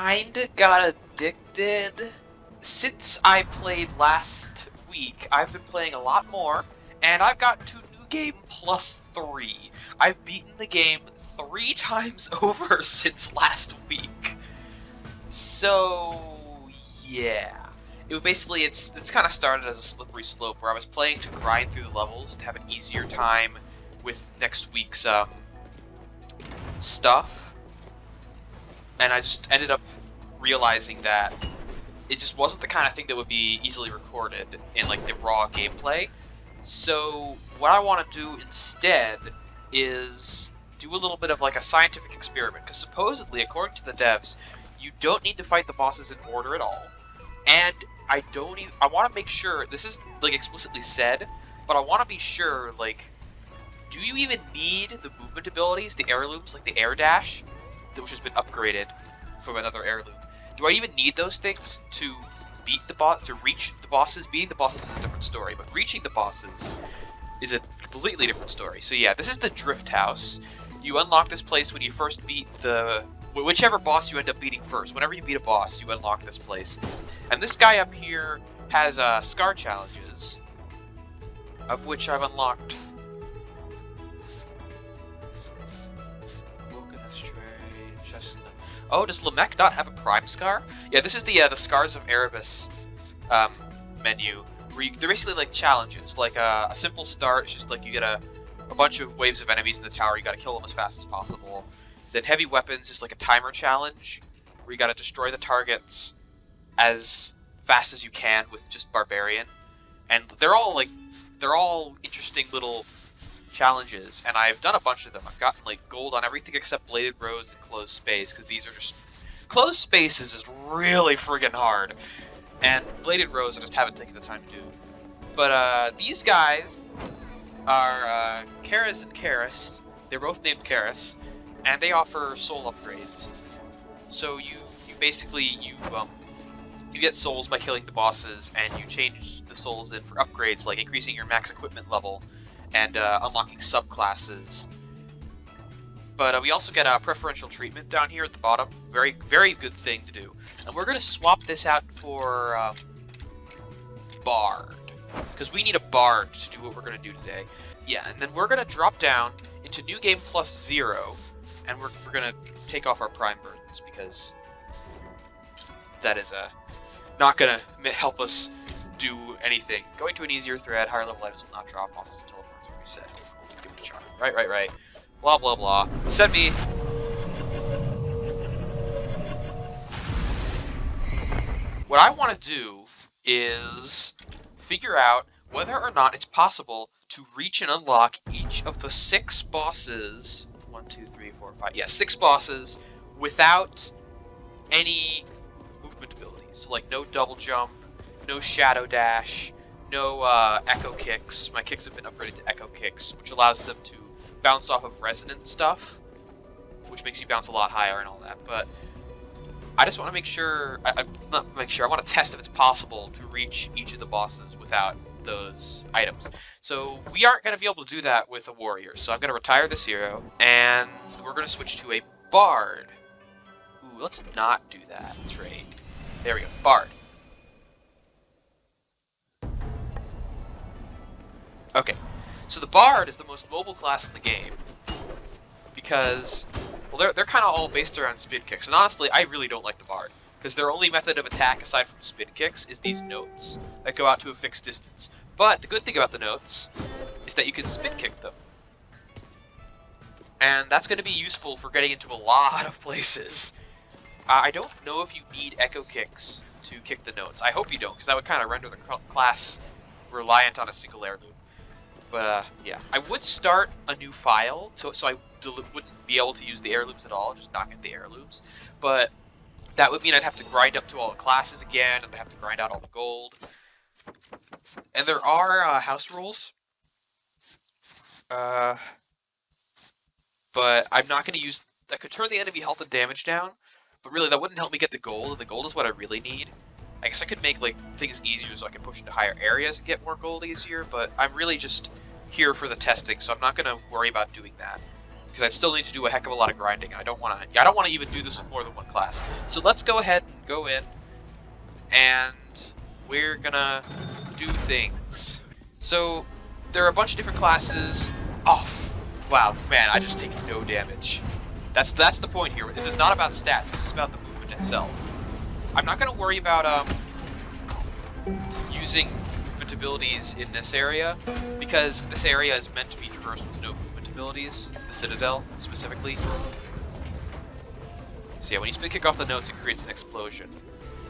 kinda got addicted. Since I played last week, I've been playing a lot more, and I've gotten to New Game Plus 3. I've beaten the game 3 times over since last week. So, yeah. It's kind of started as a slippery slope where I was playing to grind through the levels to have an easier time with next week's stuff, and I just ended up realizing that it just wasn't the kind of thing that would be easily recorded in like the raw gameplay. So what I want to do instead is do a little bit of like a scientific experiment, because supposedly, according to the devs, you don't need to fight the bosses in order at all, and I want to make sure this isn't like explicitly said, but I want to be sure, like, do you even need the movement abilities, the heirlooms, like the air dash, which has been upgraded from another heirloom? Do I even need those things to beat the boss, to reach the bosses? Beating the bosses is a different story, but reaching the bosses is a completely different story. So yeah, this is the Drift House. You unlock this place when you first beat whichever boss you end up beating first. Whenever you beat a boss, you unlock this place. And this guy up here has scar challenges, of which I've unlocked. Oh, does Lamech not have a prime scar? Yeah, this is the Scars of Erebus menu, where they're basically like challenges. Like a simple start, it's just like you get a bunch of waves of enemies in the tower, you gotta kill them as fast as possible. Then heavy weapons is like a timer challenge, where you gotta destroy the targets as fast as you can with just Barbarian. And they're all interesting little challenges, and I've done a bunch of them. I've gotten like gold on everything except Bladed Rose and Closed Space, because these are just... Closed Spaces is really friggin' hard, and Bladed Rose I just haven't taken the time to do. But these guys are Karis and Karis. They're both named Karis, and they offer soul upgrades. So you get souls by killing the bosses, and you change the souls in for upgrades, like increasing your max equipment level and unlocking subclasses. But we also get a preferential treatment down here at the bottom. Very, very good thing to do. And we're going to swap this out for Bard, because we need a Bard to do what we're going to do today. Yeah, and then we're going to drop down into New Game Plus 0, and we're going to take off our Prime Burdens, because that is not going to help us do anything. Going to an easier thread, higher level items will not drop, bosses and teleporters will reset. Give it a shot. Right. Blah, blah, blah. Send me. What I want to do is figure out whether or not it's possible to reach and unlock each of the 6 bosses. 1, 2, 3, 4, 5. Yeah, 6 bosses without any movement abilities. So, like, no double jump, no shadow dash, no echo kicks. My kicks have been upgraded to echo kicks, which allows them to bounce off of resonant stuff, which makes you bounce a lot higher and all that. But I just want to make sure, I want to test if it's possible to reach each of the bosses without those items. So we aren't going to be able to do that with a warrior, so I'm going to retire this hero, and we're going to switch to a bard. Ooh, let's not do that trade. There we go, bard. Okay, so the Bard is the most mobile class in the game, because, well, they're kind of all based around spin kicks, and honestly, I really don't like the Bard, because their only method of attack aside from spin kicks is these notes that go out to a fixed distance. But the good thing about the notes is that you can spin kick them, and that's going to be useful for getting into a lot of places. I don't know if you need echo kicks to kick the notes. I hope you don't, because that would kind of render the class reliant on a single heirloom. But yeah, I would start a new file, so I wouldn't be able to use the heirlooms at all, just not get the heirlooms. But that would mean I'd have to grind up to all the classes again, and I'd have to grind out all the gold. And there are house rules. But I'm not going to use... I could turn the enemy health and damage down, but really that wouldn't help me get the gold, and the gold is what I really need. I guess I could make like things easier so I can push into higher areas and get more gold easier, but I'm really just here for the testing, so I'm not going to worry about doing that. because I'd still need to do a heck of a lot of grinding. I don't want to even do this with more than one class. So let's go ahead and go in, and we're gonna do things. So there are a bunch of different classes. Oh, wow, man, I just take no damage. That's the point here. This is not about stats. This is about the movement itself. I'm not gonna worry about using movement abilities in this area, because this area is meant to be traversed with no movement abilities, the Citadel specifically. So yeah, when you spin kick off the notes, it creates an explosion.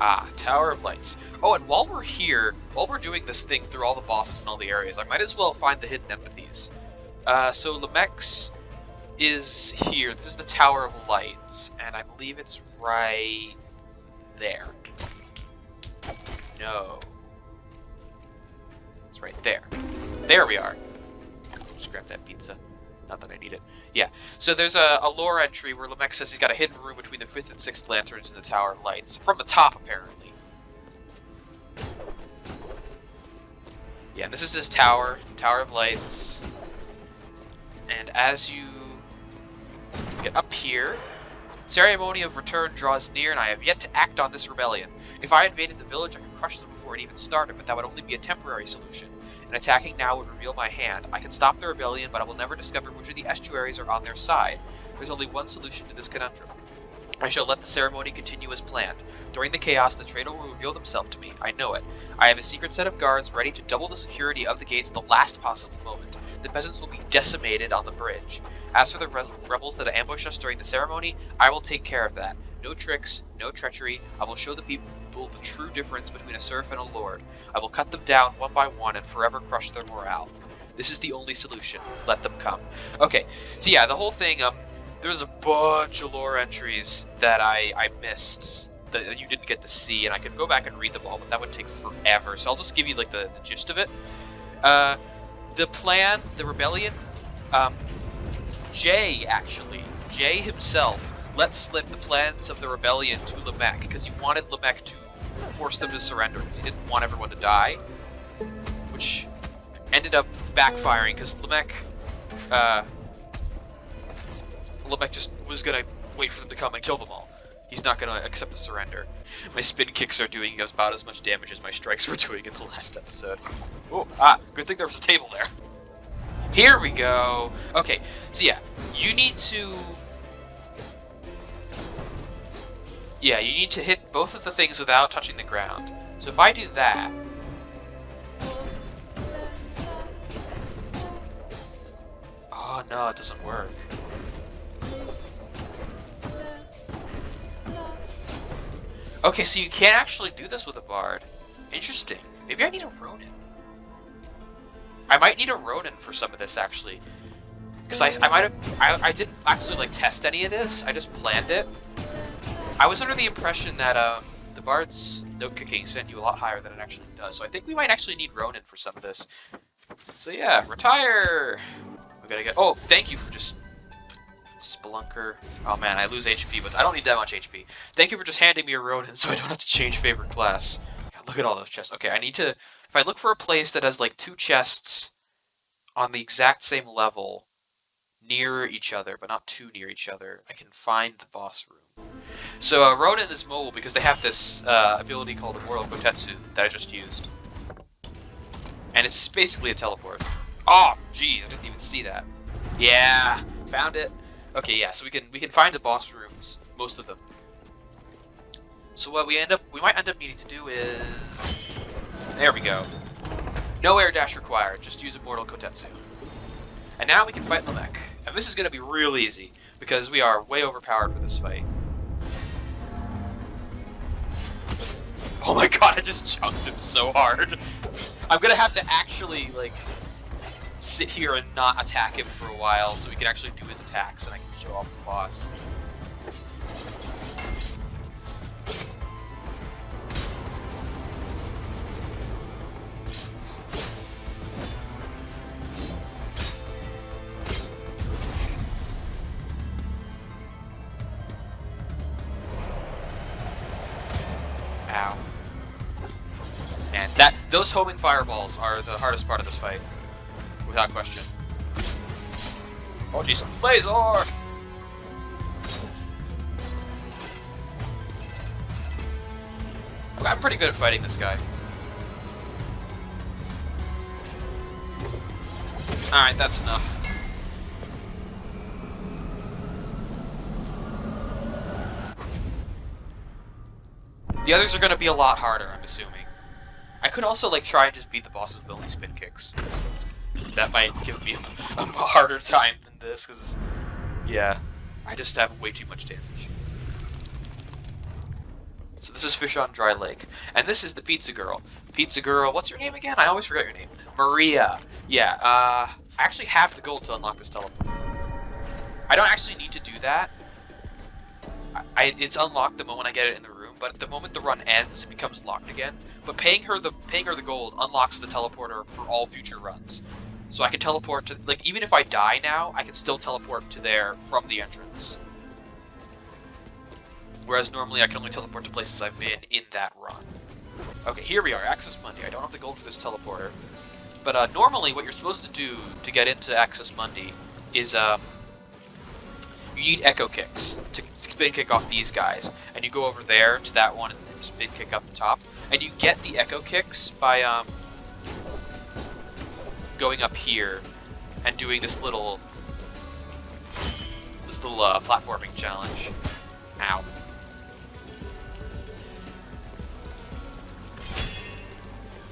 Ah, Tower of Lights. Oh, and while we're here, while we're doing this thing through all the bosses and all the areas, I might as well find the hidden empathies. So Lamech's is here. This is the Tower of Lights, and I believe it's right there. No. It's right there. There we are. Just grab that pizza. Not that I need it. Yeah, so there's a lore entry where Lamech says he's got a hidden room between the 5th and 6th lanterns in the Tower of Lights. From the top, apparently. Yeah, and this is his tower, Tower of Lights. And as you get up here, Ceremony of Return draws near, and I have yet to act on this rebellion. If I invaded the village, I could crush them before it even started, but that would only be a temporary solution. And attacking now would reveal my hand. I can stop the rebellion, but I will never discover which of the estuaries are on their side. There's only one solution to this conundrum. I shall let the ceremony continue as planned. During the chaos, the traitor will reveal themselves to me. I know it. I have a secret set of guards ready to double the security of the gates at the last possible moment. The peasants will be decimated on the bridge. As for the rebels that ambush us during the ceremony, I will take care of that. No tricks, no treachery. I will show the people the true difference between a serf and a lord. I will cut them down one by one and forever crush their morale. This is the only solution. Let them come. Okay, so yeah, the whole thing, there's a bunch of lore entries that I missed that you didn't get to see, and I could go back and read them all, but that would take forever. So I'll just give you like the gist of it. The plan, the rebellion, Jay himself let slip the plans of the rebellion to Lamech, because he wanted Lamech to force them to surrender, because he didn't want everyone to die, which ended up backfiring, because Lamech just was gonna wait for them to come and kill them all. He's not gonna accept the surrender. My spin kicks are doing about as much damage as my strikes were doing in the last episode. Oh, good thing there was a table there. Here we go. Okay, so yeah, you need to hit both of the things without touching the ground. So if I do that, oh no, it doesn't work. Okay, so you can't actually do this with a bard. Interesting. Maybe I need a Ronin. I might need a Ronin for some of this, actually. Because I didn't actually like test any of this. I just planned it. I was under the impression that the bard's note kicking sent you a lot higher than it actually does. So I think we might actually need Ronin for some of this. So yeah, retire. We gotta get. Oh, thank you for just. Spelunker. Oh man, I lose HP, but I don't need that much HP. Thank you for just handing me a Ronin so I don't have to change favorite class. God, look at all those chests. Okay, I need to... If I look for a place that has like 2 chests on the exact same level near each other, but not too near each other, I can find the boss room. So Ronin is mobile because they have this ability called Immortal Kotetsu that I just used. And it's basically a teleport. Oh, geez, I didn't even see that. Yeah, found it. Okay, yeah, so we can find the boss rooms, most of them. So what we might end up needing to do is, there we go. No air dash required, just use Immortal Kotetsu. And now we can fight Lamech. And this is gonna be real easy, because we are way overpowered for this fight. Oh my god, I just chunked him so hard. I'm gonna have to actually, like, sit here and not attack him for a while so we can actually do his attacks and I can show off the boss. Ow. Man, those homing fireballs are the hardest part of this fight. Without question. Oh jeez, laser! Okay, I'm pretty good at fighting this guy. Alright, that's enough. The others are going to be a lot harder, I'm assuming. I could also like try and just beat the bosses with only spin kicks. That might give me a harder time than this, because, yeah, I just have way too much damage. So this is Fish on Dry Lake. And this is the Pizza Girl. Pizza Girl, what's your name again? I always forget your name. Maria. Yeah, I actually have the gold to unlock this teleport. I don't actually need to do that. It's unlocked the moment I get it in the room, but the moment the run ends, it becomes locked again. But paying her the gold unlocks the teleporter for all future runs. So I can teleport to, like, even if I die now, I can still teleport to there from the entrance. Whereas normally I can only teleport to places I've been in that run. Okay, here we are, Access Mundi. I don't have the gold for this teleporter. But normally what you're supposed to do to get into Access Mundi is, you need Echo Kicks to spin kick off these guys. And you go over there to that one and then spin kick up the top. And you get the Echo Kicks by, going up here and doing this little platforming challenge. Ow.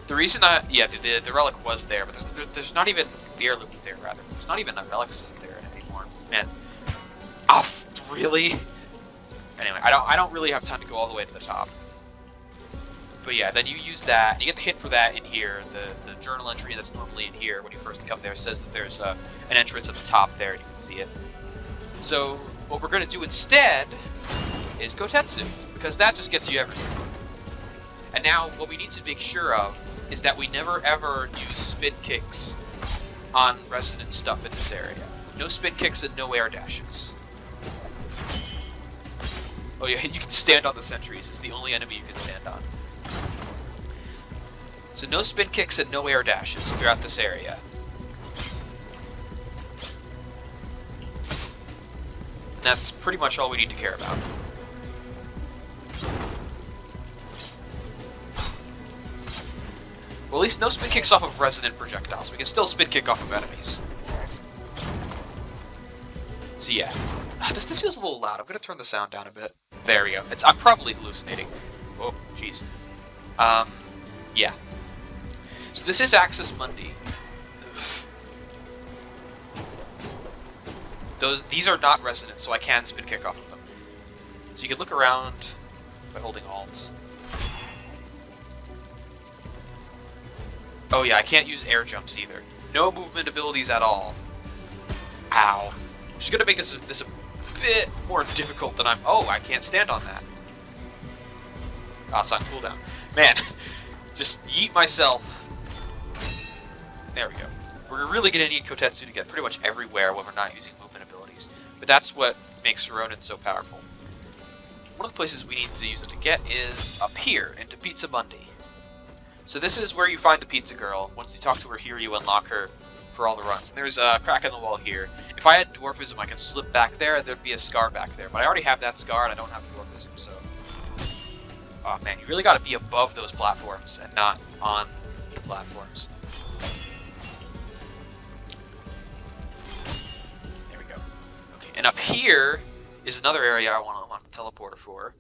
The reason the relic was there, but there's not even, the heirloom was there rather. There's not even the relics there anymore. Man. Oh, really? Anyway, I don't really have time to go all the way to the top. But yeah, then you use that, and you get the hint for that in here. The journal entry that's normally in here when you first come there says that there's an entrance at the top there, and you can see it. So what we're going to do instead is Kotetsu, because that just gets you everywhere. And now what we need to make sure of is that we never ever use spin kicks on resident stuff in this area. No spin kicks and no air dashes. Oh yeah, you can stand on the sentries. It's the only enemy you can stand on. So no spin kicks and no air dashes throughout this area. And that's pretty much all we need to care about. Well, at least no spin kicks off of resident projectiles. We can still spin kick off of enemies. So yeah. This feels a little loud. I'm gonna turn the sound down a bit. There we go. I'm probably hallucinating. Oh, jeez. Yeah. So this is Access Mundi. These are not residents, so I can spin kick off of them. So you can look around by holding Alt. Oh yeah, I can't use air jumps either. No movement abilities at all. Ow. Which is gonna make this a bit more difficult than I'm. Oh, I can't stand on that. Oh, it's on cooldown. Man, just yeet myself. There we go. We're really gonna need Kotetsu to get pretty much everywhere when we're not using movement abilities. But that's what makes Ronin so powerful. One of the places we need to use it to get is up here, into Pizza Mundi. So this is where you find the Pizza Girl. Once you talk to her here, you unlock her for all the runs. And there's a crack in the wall here. If I had Dwarfism, I could slip back there, and there'd be a scar back there. But I already have that scar, and I don't have Dwarfism, so... Oh man, you really gotta be above those platforms, and not on the platforms. There we go. Okay, and up here is another area I want to unlock the teleporter for.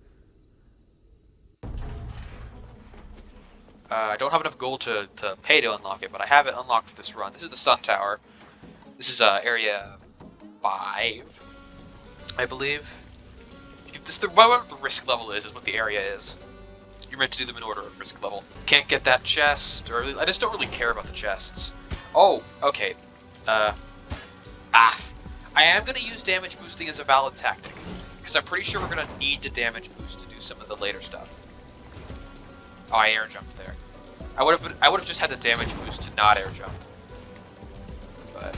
I don't have enough gold to pay to unlock it, but I have it unlocked for this run. This is the Sun Tower. This is area 5, I believe. Whatever the risk level is what the area is. You're meant to do them in order of risk level. Can't get that chest, or I just don't really care about the chests. Oh, okay. I am going to use damage boosting as a valid tactic, because I'm pretty sure we're going to need to damage boost to do some of the later stuff. Oh, I air jumped there. I would have just had the damage boost to not air jump. But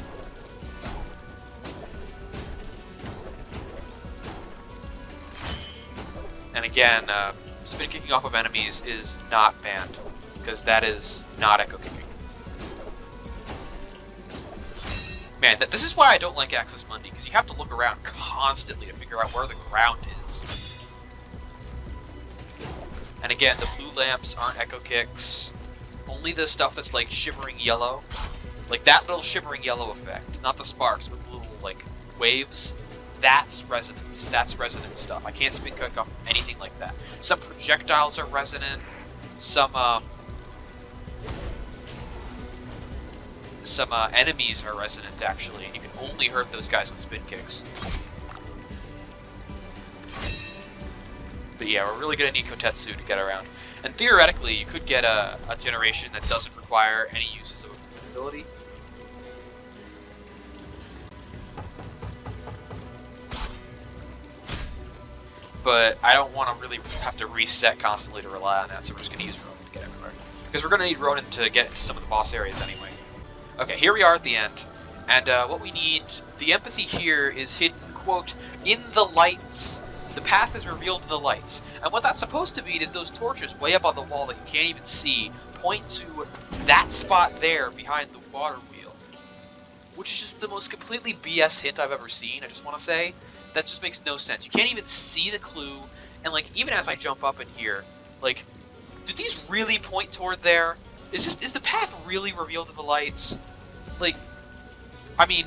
and again, spin kicking off of enemies is not banned, because that is not echo kicking. Man, this is why I don't like Access Mundi, because you have to look around constantly to figure out where the ground is. And again, the blue lamps aren't echo kicks. Only the stuff that's like shimmering yellow. Like that little shimmering yellow effect, not the sparks, but the little like waves. That's resonance. That's resonant stuff. I can't spin kick off anything like that. Some projectiles are resonant. Some enemies are resonant, actually. You can only hurt those guys with spin kicks. But yeah, we're really gonna need Kotetsu to get around. And theoretically, you could get a generation that doesn't require any uses of ability. But I don't want to really have to reset constantly to rely on that, so we're just gonna use Ronin to get everywhere. Because we're gonna need Ronin to get into some of the boss areas anyway. Okay, here we are at the end, and what we need, the empathy here is hidden, quote, in the lights. The path is revealed in the lights, and what that's supposed to mean is those torches way up on the wall that you can't even see point to that spot there behind the water wheel. Which is just the most completely BS hint I've ever seen, I just want to say. That just makes no sense. You can't even see the clue, and like, even as I jump up in here, like, do these really point toward there? Is the path really revealed in the lights? Like, I mean,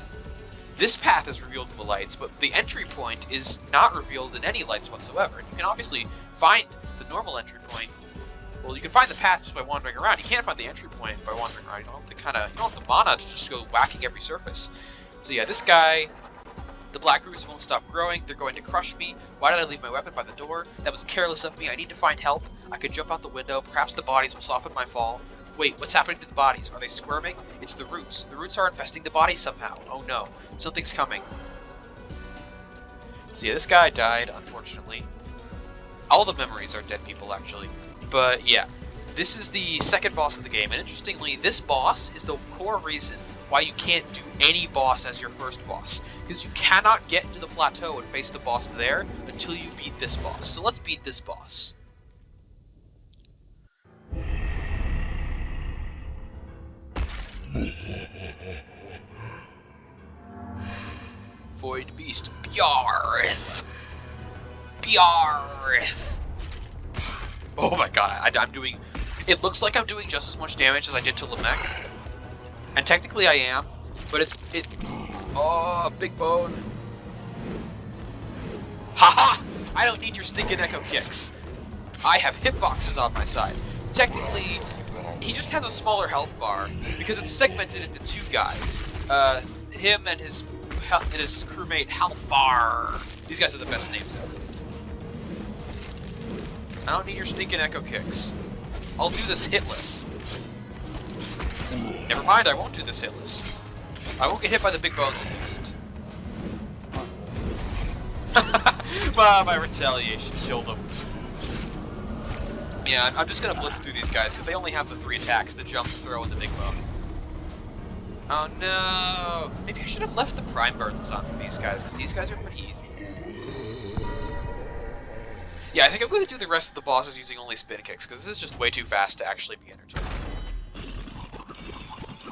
this path is revealed in the lights, but the entry point is not revealed in any lights whatsoever. And you can obviously find the normal entry point. Well, you can find the path just by wandering around. You can't find the entry point by wandering around. You don't have the mana to just go whacking every surface. So yeah, this guy, the black roots won't stop growing. They're going to crush me. Why did I leave my weapon by the door? That was careless of me. I need to find help. I could jump out the window. Perhaps the bodies will soften my fall. Wait, what's happening to the bodies? Are they squirming? It's the roots. The roots are infesting the bodies somehow. Oh no. Something's coming. So yeah, this guy died, unfortunately. All the memories are dead people, actually. But yeah, this is the second boss of the game. And interestingly, this boss is the core reason why you can't do any boss as your first boss. Because you cannot get to the plateau and face the boss there until you beat this boss. So let's beat this boss. Void Beast, Bjarth! Bjarth! Oh my god, I'm doing... It looks like I'm doing just as much damage as I did to Lamech. And technically I am, but Oh, big bone. Haha! I don't need your stinking echo kicks. I have hitboxes on my side. Technically, he just has a smaller health bar because it's segmented into two guys. Him and his crewmate Halfar. These guys are the best names ever. I don't need your stinking echo kicks. I'll do this hitless. Never mind, I won't do this hitless. I won't get hit by the big bones at least. My retaliation killed him. Yeah, I'm just gonna blitz through these guys because they only have the 3 attacks: the jump, throw, and the big bone. Oh no! Maybe I should have left the prime burdens on for these guys because these guys are pretty easy. Yeah, I think I'm going to do the rest of the bosses using only spin kicks because this is just way too fast to actually be entertaining.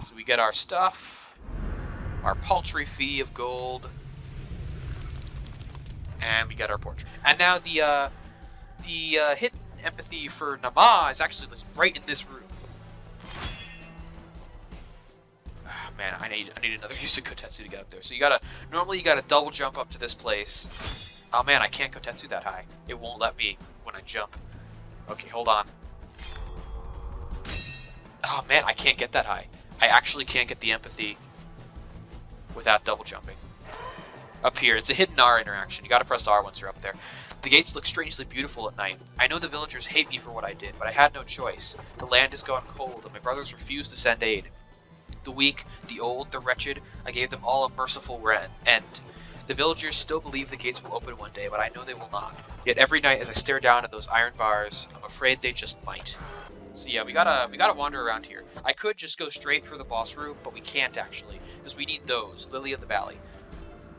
So we get our stuff, our paltry fee of gold, and we get our portrait. And now the hidden empathy for Nama is actually right in this room. Ah, man, I need another use of Kotetsu to get up there. So normally you gotta double jump up to this place. Oh man, I can't Kotetsu that high. It won't let me when I jump. Okay, hold on. Oh man, I can't get that high. I actually can't get the empathy without double jumping. Up here, it's a hidden R interaction. You gotta press R once you're up there. The gates look strangely beautiful at night. I know the villagers hate me for what I did, but I had no choice. The land has gone cold, and my brothers refuse to send aid. The weak, the old, the wretched, I gave them all a merciful end. The villagers still believe the gates will open one day, but I know they will not. Yet every night as I stare down at those iron bars, I'm afraid they just might. So yeah, we gotta wander around here. I could just go straight for the boss room, but we can't actually, because we need those, Lily of the Valley.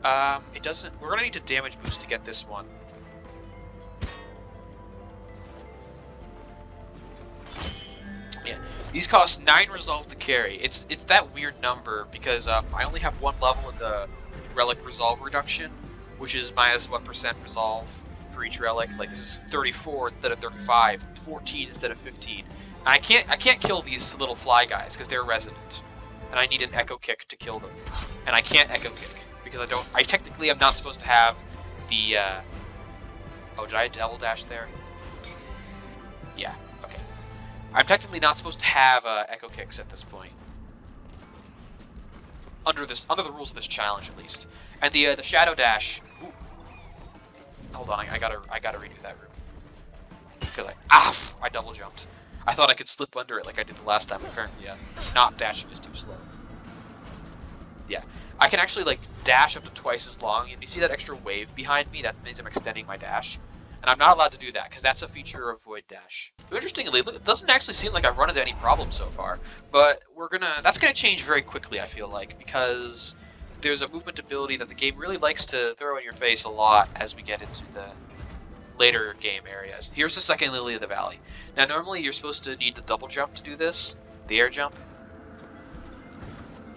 We're gonna need a damage boost to get this one. Yeah, These cost 9 resolve to carry. It's that weird number because I only have one level in the relic resolve reduction, which is minus 1% resolve for each relic. Like this is 34 instead of 35, 14 instead of 15. And I can't kill these little fly guys because they're resident, and I need an echo kick to kill them. And I can't echo kick because I technically am not supposed to have the. Oh, did I double dash there? Yeah. Okay. I'm technically not supposed to have echo kicks at this point. Under the rules of this challenge, at least. And the shadow dash. Ooh. Hold on, I gotta redo that room because I double jumped. I thought I could slip under it like I did the last time. Apparently, yeah, not dashing is too slow. Yeah, I can actually like dash up to twice as long, and you see that extra wave behind me? That means I'm extending my dash. And I'm not allowed to do that, because that's a feature of Void Dash. Interestingly, it doesn't actually seem like I've run into any problems so far, but that's gonna change very quickly, I feel like, because there's a movement ability that the game really likes to throw in your face a lot as we get into the later game areas. Here's the second Lily of the Valley. Now, normally you're supposed to need the double jump to do this, the air jump.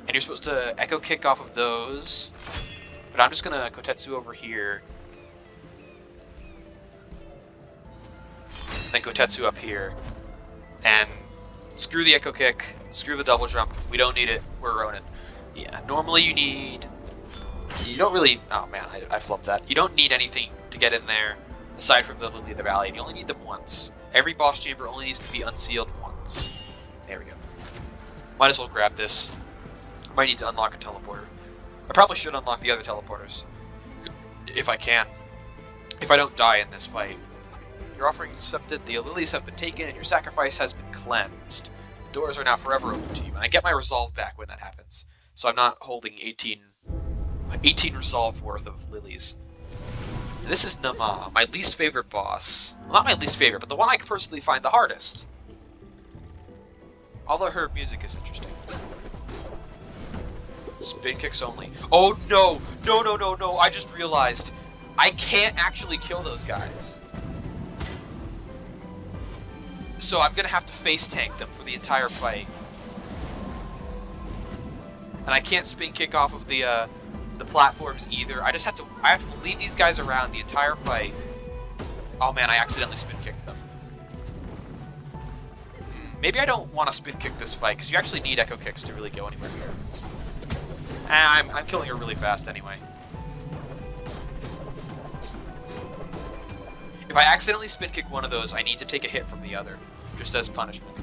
And you're supposed to echo kick off of those, but I'm just gonna Kotetsu over here. Then Kotetsu up here, and screw the echo kick, screw the double jump, we don't need it, we're Ronin. Yeah, normally you don't really, oh man, I flubbed that. You don't need anything to get in there, aside from the Lily of the Valley, and you only need them once. Every boss chamber only needs to be unsealed once. There we go. Might as well grab this. Might need to unlock a teleporter. I probably should unlock the other teleporters, if I can. If I don't die in this fight. Your offering is accepted, the lilies have been taken, and your sacrifice has been cleansed. The doors are now forever open to you, and I get my resolve back when that happens. So I'm not holding 18 resolve worth of lilies. And this is Nama, my least favorite boss. Well, not my least favorite, but the one I personally find the hardest. Although her music is interesting. Spin kicks only. Oh no! No, I just realized. I can't actually kill those guys. So I'm gonna have to face tank them for the entire fight, and I can't spin kick off of the platforms either. I have to lead these guys around the entire fight. Oh man, I accidentally spin kicked them. Maybe I don't want to spin kick this fight because you actually need echo kicks to really go anywhere here. I'm killing her really fast anyway. If I accidentally spin kick one of those, I need to take a hit from the other, just as punishment.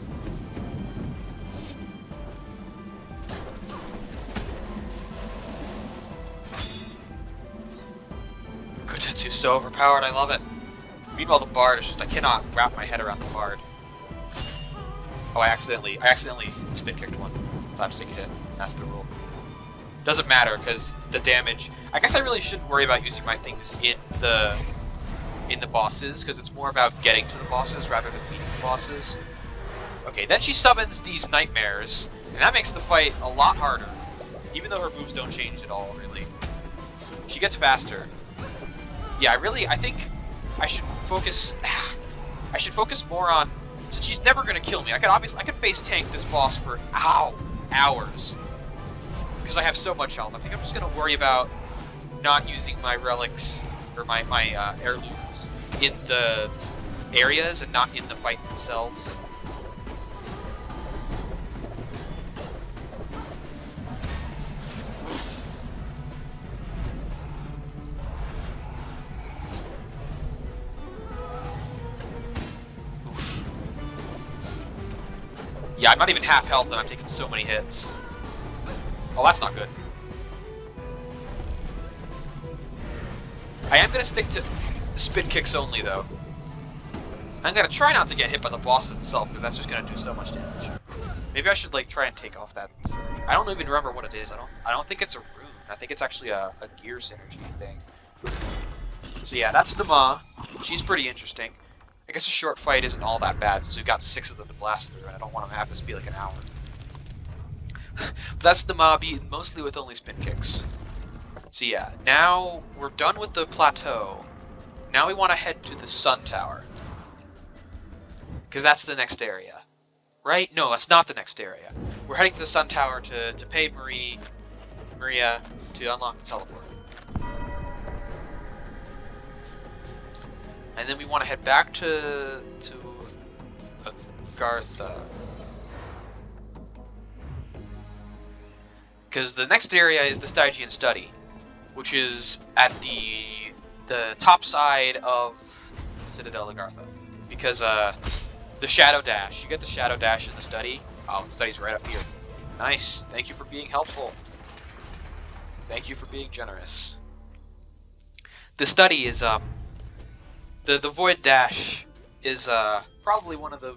Kotetsu's so overpowered, I love it. Meanwhile, the bard is just, I cannot wrap my head around the bard. Oh, I accidentally spin kicked one. I'll have to take a hit. That's the rule. Doesn't matter, because the damage... I guess I really shouldn't worry about using my things in the bosses, because it's more about getting to the bosses rather than beating the bosses. Okay, then she summons these nightmares, and that makes the fight a lot harder, even though her moves don't change at all, really. She gets faster. Yeah, I think I should focus... I should focus more on... Since she's never going to kill me, I could face tank this boss for hours. Because I have so much health. I think I'm just going to worry about not using my relics or my heirlooms in the areas and not in the fight themselves. Oof. Yeah, I'm not even half health and I'm taking so many hits. Oh, that's not good. I am going to stick to spin kicks only, though. I'm going to try not to get hit by the boss itself, because that's just going to do so much damage. Maybe I should, like, try and take off that synergy. I don't even remember what it is. I don't think it's a rune. I think it's actually a gear synergy thing. So yeah, that's Nama. She's pretty interesting. I guess a short fight isn't all that bad, since we've got 6 of them to blast through, and I don't want to have this be like an hour. But that's Nama beaten mostly with only spin kicks. So yeah, now we're done with the plateau. Now we want to head to the Sun Tower, because that's the next area. right? No, that's not the next area. We're heading to the Sun Tower to pay Maria to unlock the teleport. And then we want to head back to Agartha. Because the next area is the Stygian Study, which is at the top side of Citadel Agartha. Because the Shadow Dash, you get the Shadow Dash in the study. Oh, the study's right up here. Nice. Thank you for being helpful. Thank you for being generous. The study is the Void Dash is probably one of the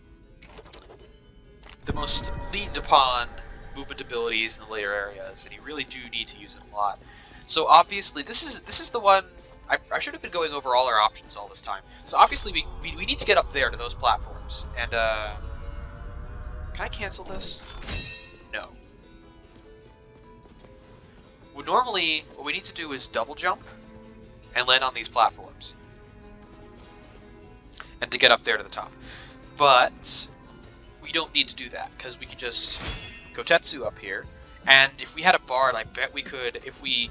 most leaned upon movement abilities in the later areas, and you really do need to use it a lot. So obviously, this is the one. I should have been going over all our options all this time. So obviously, we need to get up there to those platforms. And can I cancel this? No. Well, normally, what we need to do is double jump and land on these platforms, and to get up there to the top. But we don't need to do that because we can just Kotetsu up here. And if we had a bard, I bet we could, if we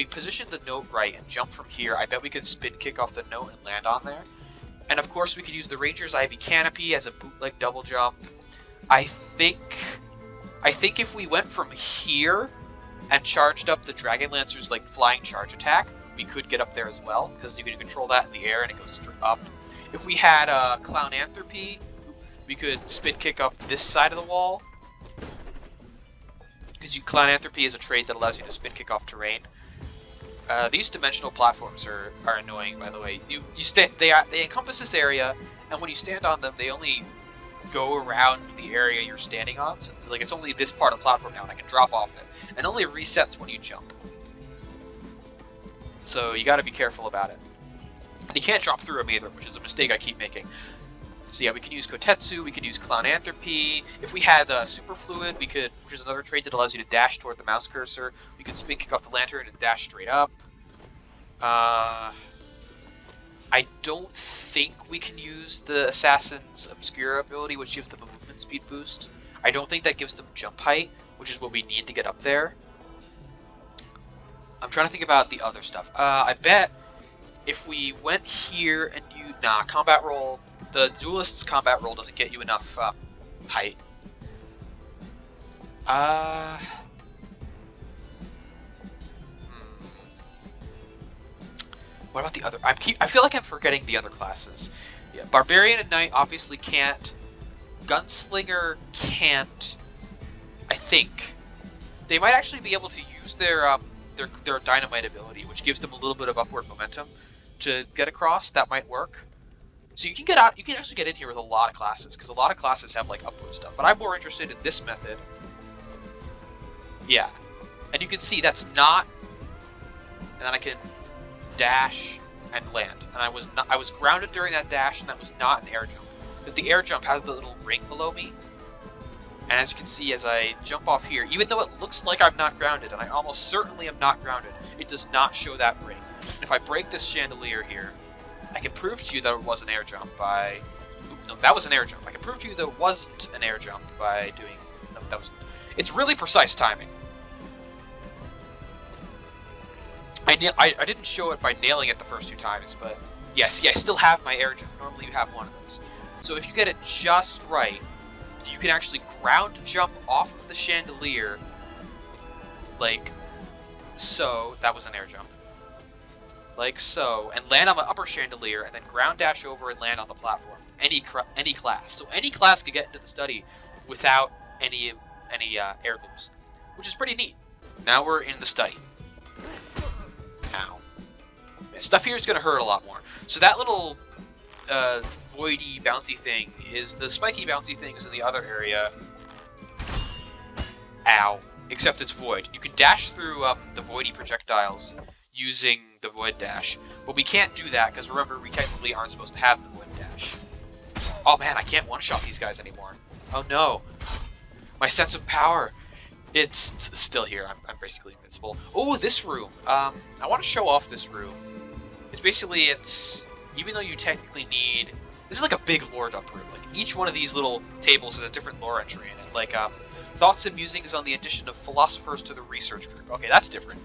positioned the note right and jump from here, I bet we could spin kick off the note and land on there. And of course we could use the Ranger's Ivy Canopy as a bootleg double jump. I think if we went from here and charged up the Dragon Lancer's like flying charge attack, we could get up there as well, because you can control that in the air and it goes up. If we had Clown Anthropy, we could spin kick up this side of the wall, because Clown Anthropy is a trait that allows you to spin kick off terrain. These dimensional platforms are annoying, by the way. They encompass this area, and when you stand on them, they only go around the area you're standing on. So, like, it's only this part of the platform now, and I can drop off it. And only resets when you jump. So you got to be careful about it. And you can't drop through them either, which is a mistake I keep making. So yeah, we can use Kotetsu, we can use Clown Anthropy. If we had Superfluid, we could, which is another trait that allows you to dash toward the mouse cursor. We could spin kick off the lantern and dash straight up. I don't think we can use the Assassin's Obscura ability, which gives them a movement speed boost. I don't think that gives them jump height, which is what we need to get up there. I'm trying to think about the other stuff. I bet if we went here and combat roll, the Duelist's combat roll doesn't get you enough height. What about the other? I feel like I'm forgetting the other classes. Yeah, Barbarian and Knight obviously can't. Gunslinger can't. I think they might actually be able to use their dynamite ability, which gives them a little bit of upward momentum to get across. That might work. So you can get out. You can actually get in here with a lot of classes, because a lot of classes have like upward stuff. But I'm more interested in this method. Yeah, and you can see that's not. And then I can dash and land. And I was grounded during that dash, and that was not an air jump, because the air jump has the little ring below me. And as you can see, as I jump off here, even though it looks like I'm not grounded, and I almost certainly am not grounded, it does not show that ring. And if I break this chandelier here, I can prove to you that it was an air jump by... No, that was an air jump. I can prove to you that it wasn't an air jump by doing... No, that was... It's really precise timing. I didn't show it by nailing it the first 2 times, but... Yes, I still have my air jump. Normally you have one of those. So if you get it just right, you can actually ground jump off of the chandelier, like so. That was an air jump. Like so, and land on the upper chandelier, and then ground dash over and land on the platform. Any class. So any class could get into the study without any heirlooms, which is pretty neat. Now we're in the study. Ow. Stuff here is going to hurt a lot more. So that little voidy bouncy thing is the spiky bouncy things in the other area. Ow. Except it's void. You can dash through the voidy projectiles using the void dash, but we can't do that because remember, we technically aren't supposed to have the void dash. Oh man, I can't one-shot these guys anymore. Oh no. My sense of power. It's still here. I'm basically invincible. Oh, this room. I want to show off this room. It's basically, even though you technically need This is like a big lore dump room. Like each one of these little tables has a different lore entry in it. Like thoughts and musings on the addition of philosophers to the research group. Okay, that's different.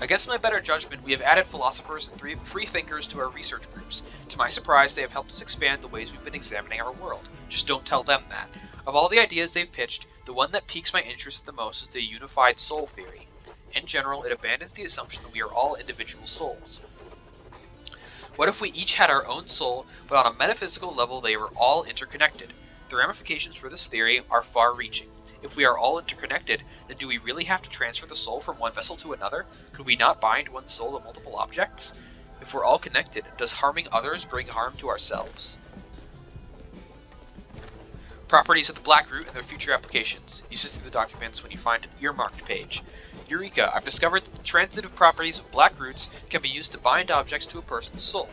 Against my better judgment, we have added philosophers and free thinkers to our research groups. To my surprise, they have helped us expand the ways we've been examining our world. Just don't tell them that. Of all the ideas they've pitched, the one that piques my interest the most is the unified soul theory. In general, it abandons the assumption that we are all individual souls. What if we each had our own soul, but on a metaphysical level they were all interconnected? The ramifications for this theory are far-reaching. If we are all interconnected, then do we really have to transfer the soul from one vessel to another? Could we not bind one soul to multiple objects? If we're all connected, does harming others bring harm to ourselves? Properties of the Black Root and their future applications. Uses through the documents when you find an earmarked page. Eureka! I've discovered that the transitive properties of Black Roots can be used to bind objects to a person's soul.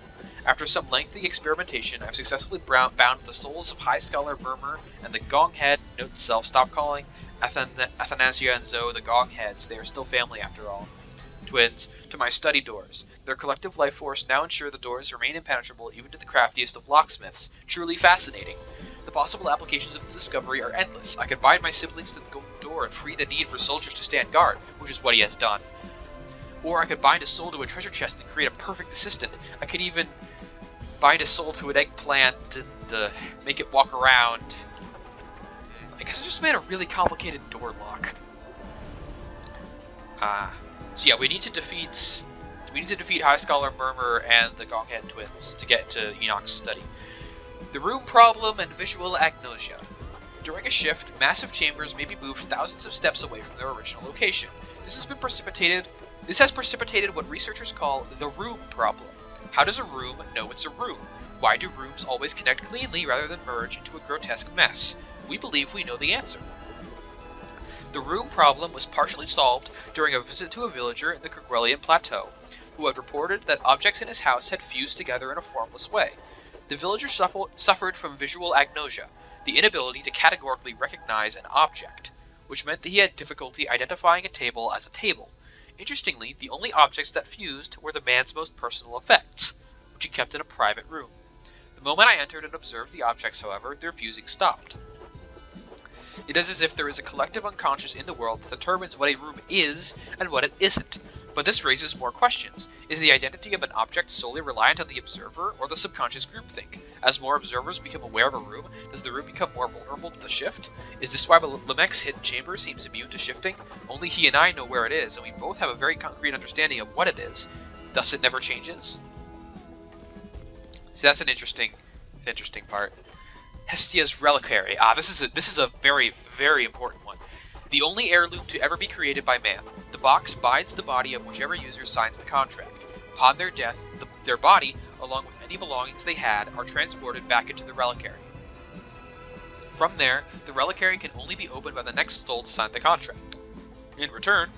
After some lengthy experimentation, I've successfully bound the souls of High Scholar Murmur and the Gonghead. Note to self, stop calling Athanasia and Zoe the Gongheads. They are still family after all. Twins, to my study doors. Their collective life force now ensure the doors remain impenetrable even to the craftiest of locksmiths. Truly fascinating. The possible applications of this discovery are endless. I could bind my siblings to the golden door and free the need for soldiers to stand guard, which is what he has done. Or I could bind a soul to a treasure chest and create a perfect assistant. I could even bind a soul to an eggplant and make it walk around. I guess I just made a really complicated door lock. So yeah, we need to defeat High Scholar Murmur and the Gonghead twins to get to Enoch's study. The room problem and visual agnosia. During a shift, massive chambers may be moved thousands of steps away from their original location. This has precipitated what researchers call the room problem. How does a room know it's a room? Why do rooms always connect cleanly rather than merge into a grotesque mess? We believe we know the answer. The room problem was partially solved during a visit to a villager in the Kerguelian Plateau, who had reported that objects in his house had fused together in a formless way. The villager suffered from visual agnosia, the inability to categorically recognize an object, which meant that he had difficulty identifying a table as a table. Interestingly, the only objects that fused were the man's most personal effects, which he kept in a private room. The moment I entered and observed the objects, however, their fusing stopped. It is as if there is a collective unconscious in the world that determines what a room is and what it isn't. But this raises more questions. Is the identity of an object solely reliant on the observer or the subconscious groupthink? As more observers become aware of a room, does the room become more vulnerable to the shift? Is this why Lamech's hidden chamber seems immune to shifting? Only he and I know where it is, and we both have a very concrete understanding of what it is. Thus it never changes? So that's an interesting part. Hestia's Reliquary. This is a very, very important one. The only heirloom to ever be created by man. The box binds the body of whichever user signs the contract. Upon their death, their body, along with any belongings they had, are transported back into the Reliquary. From there, the Reliquary can only be opened by the next soul to sign the contract. In return,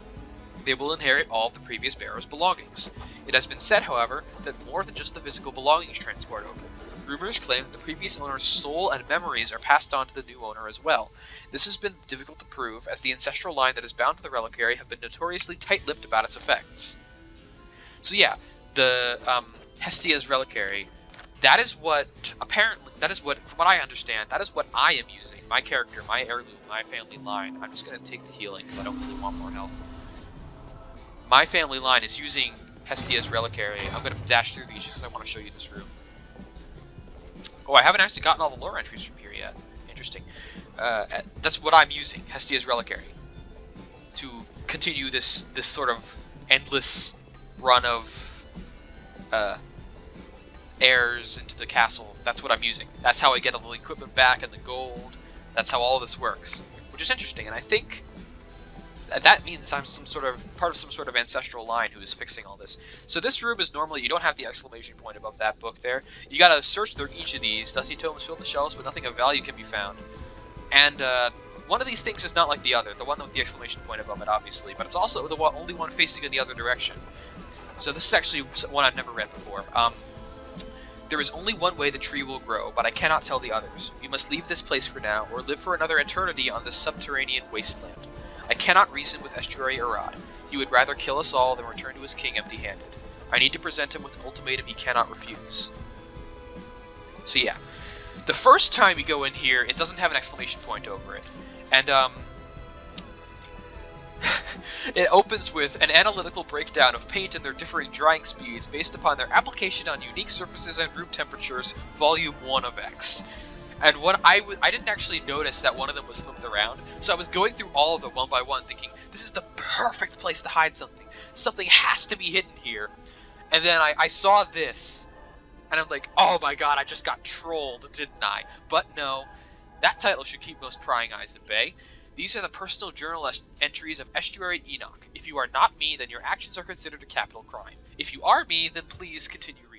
they will inherit all of the previous bearer's belongings. It has been said, however, that more than just the physical belongings transport over. Rumors claim that the previous owner's soul and memories are passed on to the new owner as well. This has been difficult to prove, as the ancestral line that is bound to the Reliquary have been notoriously tight-lipped about its effects. So yeah, the Hestia's Reliquary, that is what, from what I understand, that is what I am using. My character, my heirloom, my family line. I'm just going to take the healing because I don't really want more health. My family line is using Hestia's Reliquary. I'm going to dash through these just because I want to show you this room. Oh, I haven't actually gotten all the lore entries from here yet. Interesting. That's what I'm using, Hestia's Reliquary, to continue this sort of endless run of heirs into the castle. That's what I'm using. That's how I get all the equipment back and the gold. That's how all this works, which is interesting. And I think that means I'm part of some sort of ancestral line who is fixing all this. So this room is normally, you don't have the exclamation point above that book there. You gotta search through each of these. Dusty tomes fill the shelves, but nothing of value can be found. And one of these things is not like the other. The one with the exclamation point above it, obviously, but it's also the only one facing in the other direction. So this is actually one I've never read before. There is only one way the tree will grow, but I cannot tell the others. We must leave this place for now, or live for another eternity on this subterranean wasteland. I cannot reason with Estuary Arad. He would rather kill us all than return to his king empty-handed. I need to present him with an ultimatum he cannot refuse. So yeah, the first time you go in here, it doesn't have an exclamation point over it, and it opens with an analytical breakdown of paint and their differing drying speeds based upon their application on unique surfaces and room temperatures, Volume 1 of X. And when I didn't actually notice that one of them was flipped around, so I was going through all of them one by one thinking, this is the perfect place to hide something. Something has to be hidden here. And then I saw this, and I'm like, oh my god, I just got trolled, didn't I? But no, that title should keep most prying eyes at bay. These are the personal journal entries of Estuary Enoch. If you are not me, then your actions are considered a capital crime. If you are me, then please continue reading.